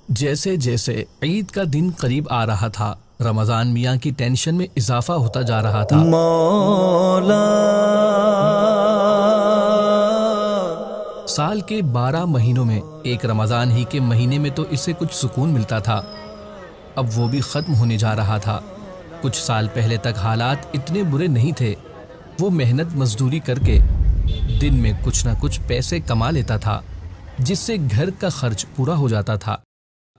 جیسے جیسے عید کا دن قریب آ رہا تھا، رمضان میاں کی ٹینشن میں اضافہ ہوتا جا رہا تھا۔ مولا سال کے 12 مہینوں میں ایک رمضان ہی کے مہینے میں تو اسے کچھ سکون ملتا تھا، اب وہ بھی ختم ہونے جا رہا تھا۔ کچھ سال پہلے تک حالات اتنے برے نہیں تھے، وہ محنت مزدوری کر کے دن میں کچھ نہ کچھ پیسے کما لیتا تھا جس سے گھر کا خرچ پورا ہو جاتا تھا،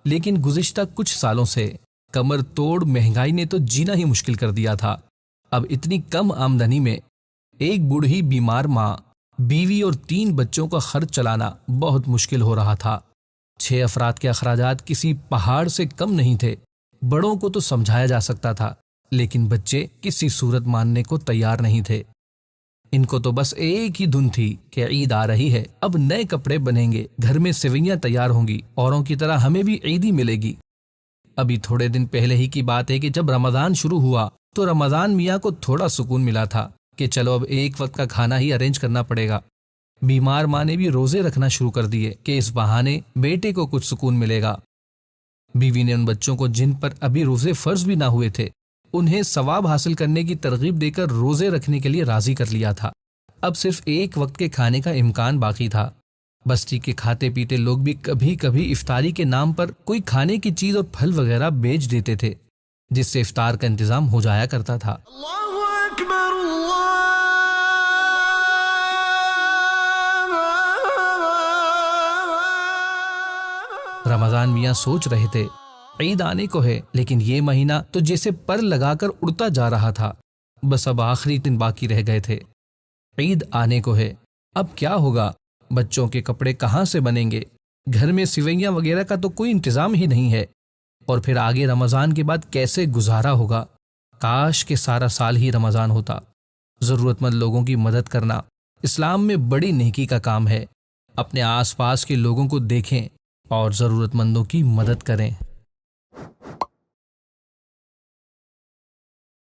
لیکن گزشتہ کچھ سالوں سے کمر توڑ مہنگائی نے تو جینا ہی مشکل کر دیا تھا۔ اب اتنی کم آمدنی میں ایک بوڑھی بیمار ماں، بیوی اور 3 بچوں کا خرچ چلانا بہت مشکل ہو رہا تھا۔ 6 افراد کے اخراجات کسی پہاڑ سے کم نہیں تھے۔ بڑوں کو تو سمجھایا جا سکتا تھا، لیکن بچے کسی صورت ماننے کو تیار نہیں تھے۔ ان کو تو بس ایک ہی دھن تھی کہ عید آ رہی ہے، اب نئے کپڑے بنیں گے، گھر میں سوئیاں تیار ہوں گی، اوروں کی طرح ہمیں بھی عیدی ملے گی۔ ابھی تھوڑے دن پہلے ہی کی بات ہے کہ جب رمضان شروع ہوا تو رمضان میاں کو تھوڑا سکون ملا تھا کہ چلو اب ایک وقت کا کھانا ہی ارینج کرنا پڑے گا۔ بیمار ماں نے بھی روزے رکھنا شروع کر دیے کہ اس بہانے بیٹے کو کچھ سکون ملے گا۔ بیوی نے ان بچوں کو جن پر ابھی روزے فرض بھی نہ ہوئے تھے، انہیں ثواب حاصل کرنے کی ترغیب دے کر روزے رکھنے کے لیے راضی کر لیا تھا۔ اب صرف ایک وقت کے کھانے کا امکان باقی تھا۔ بستی کے کھاتے پیتے لوگ بھی کبھی کبھی افطاری کے نام پر کوئی کھانے کی چیز اور پھل وغیرہ بیچ دیتے تھے، جس سے افطار کا انتظام ہو جایا کرتا تھا۔ اللہ اکبر رمضان میاں سوچ رہے تھے عید آنے کو ہے، لیکن یہ مہینہ تو جیسے پر لگا کر اڑتا جا رہا تھا۔ بس اب آخری دن باقی رہ گئے تھے۔ عید آنے کو ہے، اب کیا ہوگا؟ بچوں کے کپڑے کہاں سے بنیں گے؟ گھر میں سوئیاں وغیرہ کا تو کوئی انتظام ہی نہیں ہے، اور پھر آگے رمضان کے بعد کیسے گزارا ہوگا؟ کاش کہ سارا سال ہی رمضان ہوتا۔ ضرورت مند لوگوں کی مدد کرنا اسلام میں بڑی نیکی کا کام ہے۔ اپنے آس پاس کے لوگوں کو دیکھیں اور ضرورت مندوں کی مدد کریں۔